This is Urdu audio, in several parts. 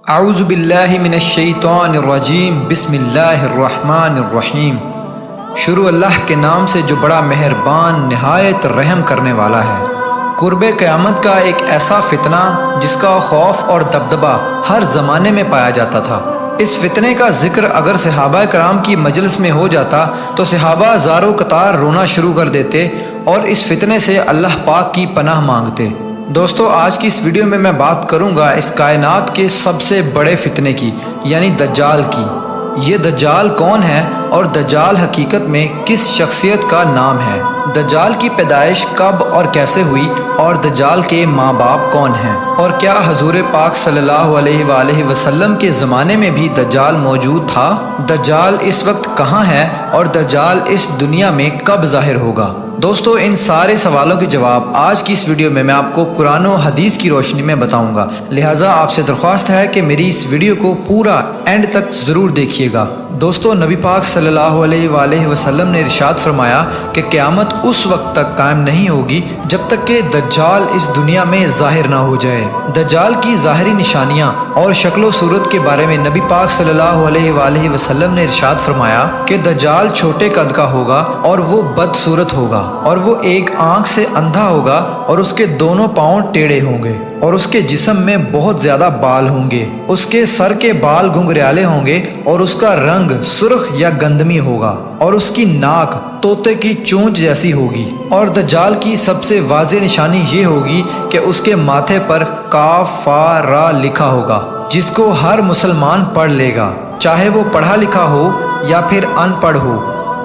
اعوذ باللہ من الشیطان الرجیم بسم اللہ الرحمن الرحیم۔ شروع اللہ کے نام سے جو بڑا مہربان نہایت رحم کرنے والا ہے۔ قرب قیامت کا ایک ایسا فتنہ جس کا خوف اور دبدبہ ہر زمانے میں پایا جاتا تھا۔ اس فتنے کا ذکر اگر صحابہ کرام کی مجلس میں ہو جاتا تو صحابہ زارو قطار رونا شروع کر دیتے اور اس فتنے سے اللہ پاک کی پناہ مانگتے۔ دوستو، آج کی اس ویڈیو میں بات کروں گا اس کائنات کے سب سے بڑے فتنے کی، یعنی دجال کی۔ یہ دجال کون ہے اور دجال حقیقت میں کس شخصیت کا نام ہے؟ دجال کی پیدائش کب اور کیسے ہوئی اور دجال کے ماں باپ کون ہیں؟ اور کیا حضور پاک صلی اللہ علیہ وآلہ وسلم کے زمانے میں بھی دجال موجود تھا؟ دجال اس وقت کہاں ہے اور دجال اس دنیا میں کب ظاہر ہوگا؟ دوستو، ان سارے سوالوں کے جواب آج کی اس ویڈیو میں آپ کو قرآن و حدیث کی روشنی میں بتاؤں گا، لہٰذا آپ سے درخواست ہے کہ میری اس ویڈیو کو پورا اینڈ تک ضرور دیکھیے گا۔ دوستو، نبی پاک صلی اللہ علیہ وآلہ وسلم نے ارشاد فرمایا کہ قیامت اس وقت تک قائم نہیں ہوگی جب تک کہ دجال اس دنیا میں ظاہر نہ ہو جائے۔ دجال کی ظاہری نشانیاں اور شکل و صورت کے بارے میں نبی پاک صلی اللہ علیہ وآلہ وسلم نے ارشاد فرمایا کہ دجال چھوٹے قد کا ہوگا اور وہ بدصورت ہوگا، اور وہ ایک آنکھ سے اندھا ہوگا اور اس کے دونوں پاؤں ٹیڑھے ہوں گے، اور اس کے جسم میں بہت زیادہ بال ہوں گے، اس کے سر کے بال گھنگریالے ہوں گے اور اس کا رنگ سرخ یا گندمی ہوگا، اور اس کی ناک طوطے کی چونچ جیسی ہوگی۔ اور دجال کی سب سے واضح نشانی یہ ہوگی کہ اس کے ماتھے پر کاف فا را لکھا ہوگا، جس کو ہر مسلمان پڑھ لے گا، چاہے وہ پڑھا لکھا ہو یا پھر ان پڑھ ہو،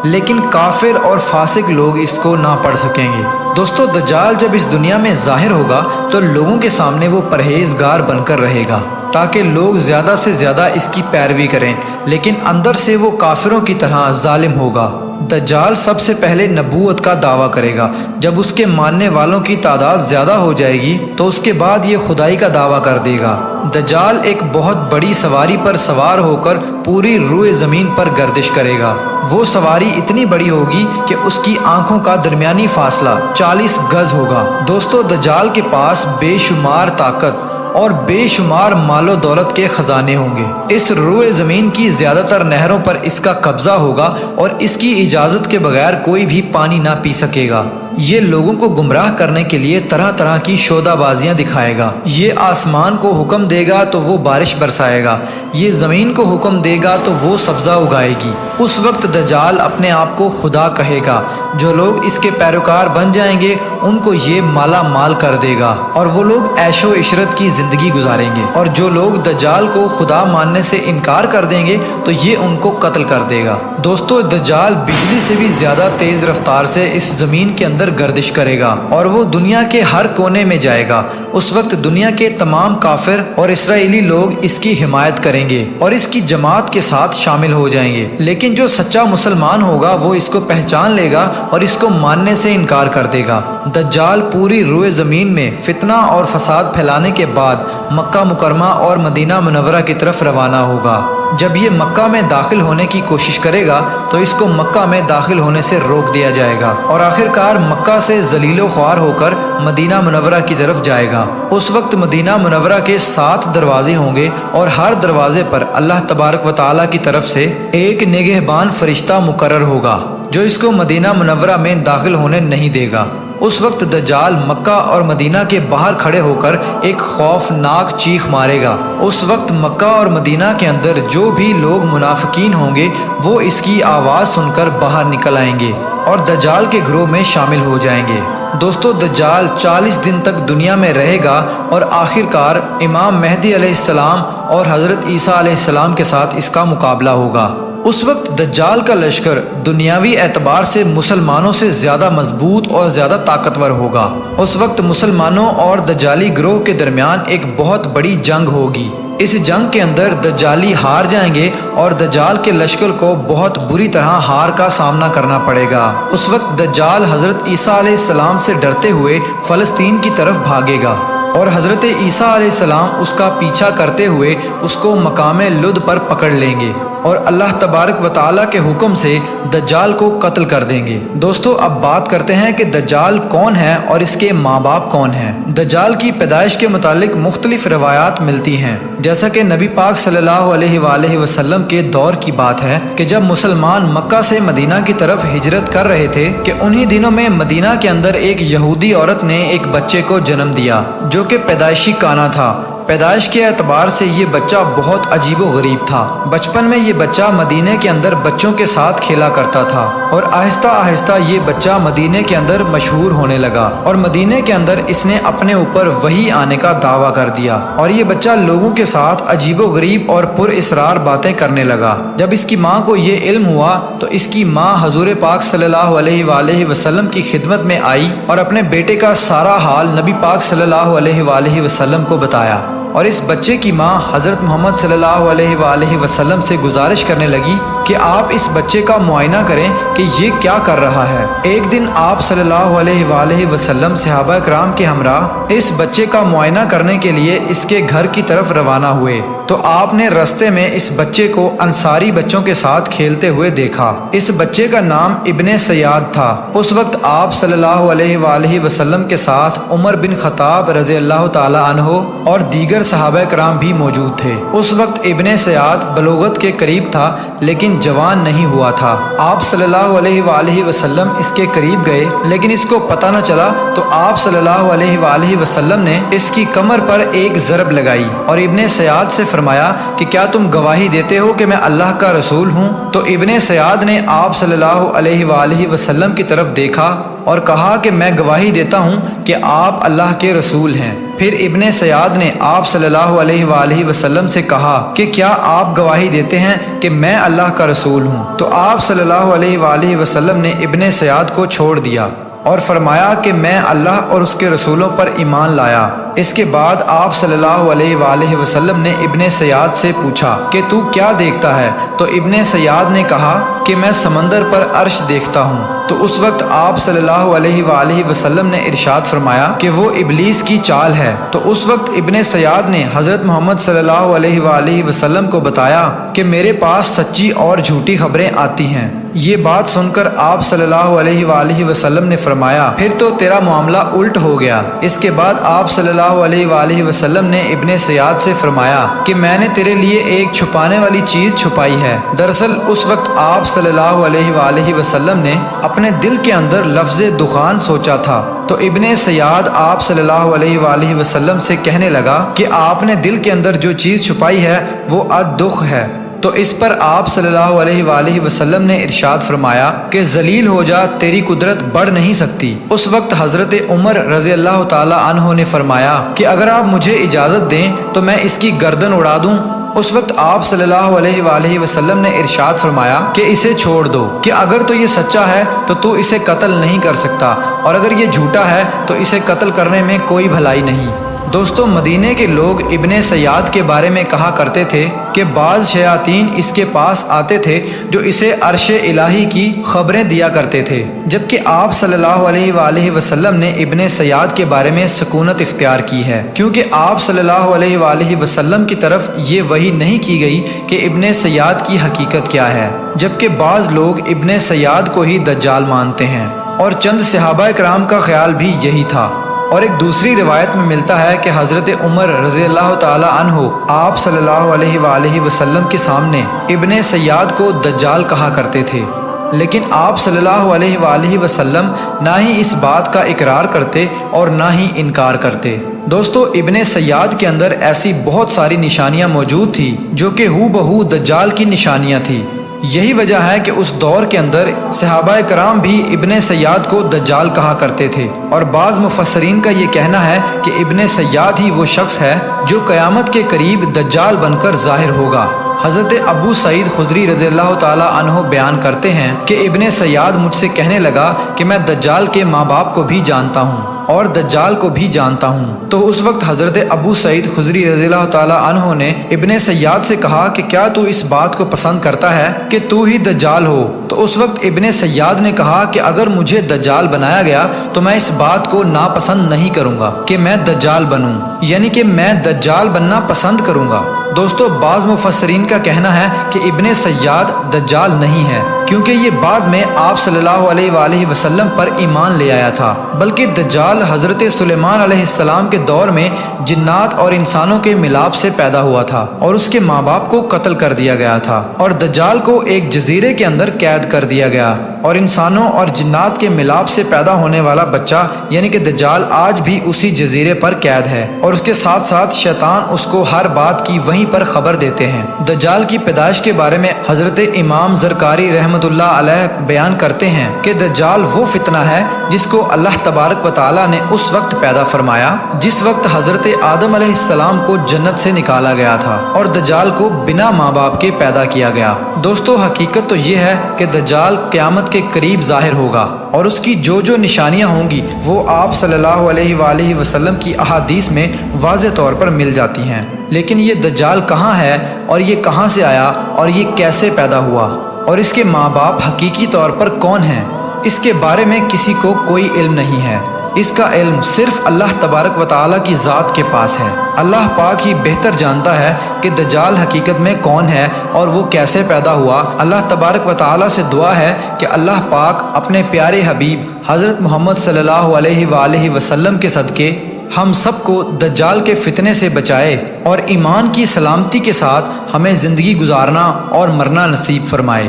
لیکن کافر اور فاسق لوگ اس کو نہ پڑھ سکیں گے۔ دوستو، دجال جب اس دنیا میں ظاہر ہوگا تو لوگوں کے سامنے وہ پرہیزگار بن کر رہے گا تاکہ لوگ زیادہ سے زیادہ اس کی پیروی کریں، لیکن اندر سے وہ کافروں کی طرح ظالم ہوگا۔ دجال سب سے پہلے نبوت کا دعویٰ کرے گا، جب اس کے ماننے والوں کی تعداد زیادہ ہو جائے گی تو اس کے بعد یہ خدائی کا دعویٰ کر دے گا۔ دجال ایک بہت بڑی سواری پر سوار ہو کر پوری روئے زمین پر گردش کرے گا۔ وہ سواری اتنی بڑی ہوگی کہ اس کی آنکھوں کا درمیانی فاصلہ 40 گز ہوگا۔ دوستو، دجال کے پاس بے شمار طاقت اور بے شمار مال و دولت کے خزانے ہوں گے۔ اس روئے زمین کی زیادہ تر نہروں پر اس کا قبضہ ہوگا اور اس کی اجازت کے بغیر کوئی بھی پانی نہ پی سکے گا۔ یہ لوگوں کو گمراہ کرنے کے لیے طرح طرح کی شودہ بازیاں دکھائے گا۔ یہ آسمان کو حکم دے گا تو وہ بارش برسائے گا، یہ زمین کو حکم دے گا تو وہ سبزہ اگائے گی۔ اس وقت دجال اپنے آپ کو خدا کہے گا۔ جو لوگ اس کے پیروکار بن جائیں گے ان کو یہ مالا مال کر دے گا اور وہ لوگ عیش و عشرت کی زندگی گزاریں گے، اور جو لوگ دجال کو خدا ماننے سے انکار کر دیں گے تو یہ ان کو قتل کر دے گا۔ دوستو، دجال بجلی سے بھی زیادہ تیز رفتار سے اس زمین کے اندر گردش کرے گا اور وہ دنیا کے ہر کونے میں جائے گا۔ اس وقت دنیا کے تمام کافر اور اسرائیلی لوگ اس کی حمایت کریں گے اور اس کی جماعت کے ساتھ شامل ہو جائیں گے، لیکن جو سچا مسلمان ہوگا وہ اس کو پہچان لے گا اور اس کو ماننے سے انکار کر دے گا۔ دجال پوری روئے زمین میں فتنہ اور فساد پھیلانے کے بعد مکہ مکرمہ اور مدینہ منورہ کی طرف روانہ ہوگا۔ جب یہ مکہ میں داخل ہونے کی کوشش کرے گا تو اس کو مکہ میں داخل ہونے سے روک دیا جائے گا اور آخرکار مکہ سے ذلیل و خوار ہو کر مدینہ منورہ کی طرف جائے گا۔ اس وقت مدینہ منورہ کے 7 دروازے ہوں گے اور ہر دروازے پر اللہ تبارک و تعالیٰ کی طرف سے ایک نگہبان فرشتہ مقرر ہوگا جو اس کو مدینہ منورہ میں داخل ہونے نہیں دے گا۔ اس وقت دجال مکہ اور مدینہ کے باہر کھڑے ہو کر ایک خوفناک چیخ مارے گا۔ اس وقت مکہ اور مدینہ کے اندر جو بھی لوگ منافقین ہوں گے وہ اس کی آواز سن کر باہر نکل آئیں گے اور دجال کے گروہ میں شامل ہو جائیں گے۔ دوستو، دجال 40 دن تک دنیا میں رہے گا اور آخرکار امام مہدی علیہ السلام اور حضرت عیسیٰ علیہ السلام کے ساتھ اس کا مقابلہ ہوگا۔ اس وقت دجال کا لشکر دنیاوی اعتبار سے مسلمانوں سے زیادہ مضبوط اور زیادہ طاقتور ہوگا۔ اس وقت مسلمانوں اور دجالی گروہ کے درمیان ایک بہت بڑی جنگ ہوگی۔ اس جنگ کے اندر دجالی ہار جائیں گے اور دجال کے لشکر کو بہت بری طرح ہار کا سامنا کرنا پڑے گا۔ اس وقت دجال حضرت عیسیٰ علیہ السلام سے ڈرتے ہوئے فلسطین کی طرف بھاگے گا اور حضرت عیسیٰ علیہ السلام اس کا پیچھا کرتے ہوئے اس کو مقام لد پر پکڑ لیں گے اور اللہ تبارک و تعالیٰ کے حکم سے دجال کو قتل کر دیں گے۔ دوستو اب بات کرتے ہیں کہ دجال کون ہے اور اس کے ماں باپ کون ہیں۔ دجال کی پیدائش کے متعلق مختلف روایات ملتی ہیں، جیسا کہ نبی پاک صلی اللہ علیہ وآلہ وسلم کے دور کی بات ہے کہ جب مسلمان مکہ سے مدینہ کی طرف ہجرت کر رہے تھے کہ انہی دنوں میں مدینہ کے اندر ایک یہودی عورت نے ایک بچے کو جنم دیا جو کہ پیدائشی کانا تھا۔ پیدائش کے اعتبار سے یہ بچہ بہت عجیب و غریب تھا۔ بچپن میں یہ بچہ مدینے کے اندر بچوں کے ساتھ کھیلا کرتا تھا اور آہستہ آہستہ یہ بچہ مدینے کے اندر مشہور ہونے لگا اور مدینے کے اندر اس نے اپنے اوپر وحی آنے کا دعویٰ کر دیا اور یہ بچہ لوگوں کے ساتھ عجیب و غریب اور پر اسرار باتیں کرنے لگا۔ جب اس کی ماں کو یہ علم ہوا تو اس کی ماں حضور پاک صلی اللہ علیہ وآلہ وسلم کی خدمت میں آئی اور اپنے بیٹے کا سارا حال نبی پاک صلی اللہ علیہ وآلہ وسلم کو بتایا، اور اس بچے کی ماں حضرت محمد صلی اللہ علیہ وآلہ وسلم سے گزارش کرنے لگی کہ آپ اس بچے کا معائنہ کریں کہ یہ کیا کر رہا ہے۔ ایک دن آپ صلی اللہ علیہ وآلہ وسلم صحابہ کرام کے ہمراہ اس بچے کا معائنہ کرنے کے لیے اس کے گھر کی طرف روانہ ہوئے تو آپ نے رستے میں اس بچے کو انصاری بچوں کے ساتھ کھیلتے ہوئے دیکھا۔ اس بچے کا نام ابن سیاد تھا۔ اس وقت آپ صلی اللہ علیہ وآلہ وسلم کے ساتھ عمر بن خطاب رضی اللہ تعالی عنہ اور دیگر صحابہ کرام بھی موجود تھے۔ اس وقت ابن سیاد بلوغت کے قریب تھا لیکن جوان نہیں ہوا تھا۔ آپ صلی اللہ علیہ وآلہ وسلم اس کے قریب گئے لیکن اس کو پتہ نہ چلا تو آپ صلی اللہ علیہ وآلہ وسلم نے اس کی کمر پر ایک ضرب لگائی اور ابن سیاد سے فرمایا کہ کیا تم گواہی دیتے ہو کہ میں اللہ کا رسول ہوں؟ تو ابن سیاد نے آپ صلی اللہ علیہ وآلہ وسلم کی طرف دیکھا اور کہا کہ میں گواہی دیتا ہوں کہ آپ اللہ کے رسول ہیں۔ پھر ابن سیاد نے آپ صلی اللہ علیہ وآلہ وسلم سے کہا کہ کیا آپ گواہی دیتے ہیں کہ میں اللہ کا رسول ہوں؟ تو آپ صلی اللہ علیہ وآلہ وسلم نے ابن سیاد کو چھوڑ دیا اور فرمایا کہ میں اللہ اور اس کے رسولوں پر ایمان لایا۔ اس کے بعد آپ صلی اللہ علیہ وآلہ وسلم نے ابن سیاد سے پوچھا کہ تو کیا دیکھتا ہے؟ تو ابن سیاد نے کہا کہ میں سمندر پر عرش دیکھتا ہوں۔ تو اس وقت آپ صلی اللہ علیہ وآلہ وسلم نے ارشاد فرمایا کہ وہ ابلیس کی چال ہے۔ تو اس وقت ابن سیاد نے حضرت محمد صلی اللہ علیہ وآلہ وسلم کو بتایا کہ میرے پاس سچی اور جھوٹی خبریں آتی ہیں۔ یہ بات سن کر آپ صلی اللہ علیہ وآلہ وسلم نے فرمایا پھر تو تیرا معاملہ الٹ ہو گیا۔ اس کے بعد آپ صلی اللہ علیہ وآلہ وسلم نے ابن سیاد سے فرمایا کہ میں نے تیرے لیے ایک چھپانے والی چیز چھپائی ہے۔ دراصل اس وقت آپ صلی اللہ علیہ وآلہ وسلم نے اپنے دل کے اندر لفظ دخان سوچا تھا۔ تو ابن سیاد آپ صلی اللہ علیہ وآلہ وسلم سے کہنے لگا کہ آپ نے دل کے اندر جو چیز چھپائی ہے وہ الدخ ہے۔ تو اس پر آپ صلی اللہ علیہ وآلہ وسلم نے ارشاد فرمایا کہ ذلیل ہو جا، تیری قدرت بڑھ نہیں سکتی۔ اس وقت حضرت عمر رضی اللہ تعالی عنہ نے فرمایا کہ اگر آپ مجھے اجازت دیں تو میں اس کی گردن اڑا دوں۔ اس وقت آپ صلی اللہ علیہ وآلہ وسلم نے ارشاد فرمایا کہ اسے چھوڑ دو، کہ اگر تو یہ سچا ہے تو اسے قتل نہیں کر سکتا، اور اگر یہ جھوٹا ہے تو اسے قتل کرنے میں کوئی بھلائی نہیں۔ دوستو مدینے کے لوگ ابن سیاد کے بارے میں کہا کرتے تھے کہ بعض شیاطین اس کے پاس آتے تھے جو اسے عرش الہی کی خبریں دیا کرتے تھے، جبکہ آپ صلی اللہ علیہ وآلہ وسلم نے ابن سیاد کے بارے میں سکونت اختیار کی ہے، کیونکہ آپ صلی اللہ علیہ وآلہ وسلم کی طرف یہ وحی نہیں کی گئی کہ ابن سیاد کی حقیقت کیا ہے، جبکہ بعض لوگ ابن سیاد کو ہی دجال مانتے ہیں، اور چند صحابہ کرام کا خیال بھی یہی تھا۔ اور ایک دوسری روایت میں ملتا ہے کہ حضرت عمر رضی اللہ تعالی عنہ آپ صلی اللہ علیہ وآلہ وسلم کے سامنے ابن سیاد کو دجال کہا کرتے تھے، لیکن آپ صلی اللہ علیہ وآلہ وسلم نہ ہی اس بات کا اقرار کرتے اور نہ ہی انکار کرتے۔ دوستو ابن سیاد کے اندر ایسی بہت ساری نشانیاں موجود تھی جو کہ ہو بہو دجال کی نشانیاں تھی۔ یہی وجہ ہے کہ اس دور کے اندر صحابہ کرام بھی ابن سیاد کو دجال کہا کرتے تھے، اور بعض مفسرین کا یہ کہنا ہے کہ ابن سیاد ہی وہ شخص ہے جو قیامت کے قریب دجال بن کر ظاہر ہوگا۔ حضرت ابو سعید خدری رضی اللہ تعالی عنہ بیان کرتے ہیں کہ ابن سیاد مجھ سے کہنے لگا کہ میں دجال کے ماں باپ کو بھی جانتا ہوں اور دجال کو بھی جانتا ہوں۔ تو اس وقت حضرت ابو سعید خدری رضی اللہ تعالی عنہ نے ابن سیاد سے کہا کہ کیا تو اس بات کو پسند کرتا ہے کہ تو ہی دجال ہو؟ تو اس وقت ابن سیاد نے کہا کہ اگر مجھے دجال بنایا گیا تو میں اس بات کو ناپسند نہیں کروں گا کہ میں دجال بنوں، یعنی کہ میں دجال بننا پسند کروں گا۔ دوستو بعض مفسرین کا کہنا ہے کہ ابن سیاد دجال نہیں ہے، کیونکہ یہ بعد میں آپ صلی اللہ علیہ وآلہ وسلم پر ایمان لے آیا تھا، بلکہ دجال حضرت سلیمان علیہ السلام کے دور میں جنات اور انسانوں کے ملاپ سے پیدا ہوا تھا اور اس کے ماں باپ کو قتل کر دیا گیا تھا، اور دجال کو ایک جزیرے کے اندر قید کر دیا گیا، اور انسانوں اور جنات کے ملاپ سے پیدا ہونے والا بچہ یعنی کہ دجال آج بھی اسی جزیرے پر قید ہے، اور اس کے ساتھ ساتھ شیطان اس کو ہر بات کی وہیں پر خبر دیتے ہیں۔ دجال کی پیدائش کے بارے میں حضرت امام زرکاری رحمۃ اللہ علیہ بیان کرتے ہیں کہ دجال وہ فتنہ ہے جس کو اللہ تبارک و تعالی نے اس وقت پیدا فرمایا جس وقت حضرت آدم علیہ السلام کو جنت سے نکالا گیا تھا اور دجال کو بنا ماں باپ کے پیدا کیا گیا۔ دوستو حقیقت تو یہ ہے کہ دجال قیامت کے قریب ظاہر ہوگا، اور اس کی جو نشانیاں ہوں گی وہ آپ صلی اللہ علیہ وآلہ وسلم کی احادیث میں واضح طور پر مل جاتی ہیں، لیکن یہ دجال کہاں ہے اور یہ کہاں سے آیا اور یہ کیسے پیدا ہوا اور اس کے ماں باپ حقیقی طور پر کون ہیں، اس کے بارے میں کسی کو کوئی علم نہیں ہے۔ اس کا علم صرف اللہ تبارک و تعالیٰ کی ذات کے پاس ہے۔ اللہ پاک ہی بہتر جانتا ہے کہ دجال حقیقت میں کون ہے اور وہ کیسے پیدا ہوا۔ اللہ تبارک و تعالیٰ سے دعا ہے کہ اللہ پاک اپنے پیارے حبیب حضرت محمد صلی اللہ علیہ وآلہ وسلم کے صدقے ہم سب کو دجال کے فتنے سے بچائے اور ایمان کی سلامتی کے ساتھ ہمیں زندگی گزارنا اور مرنا نصیب فرمائے۔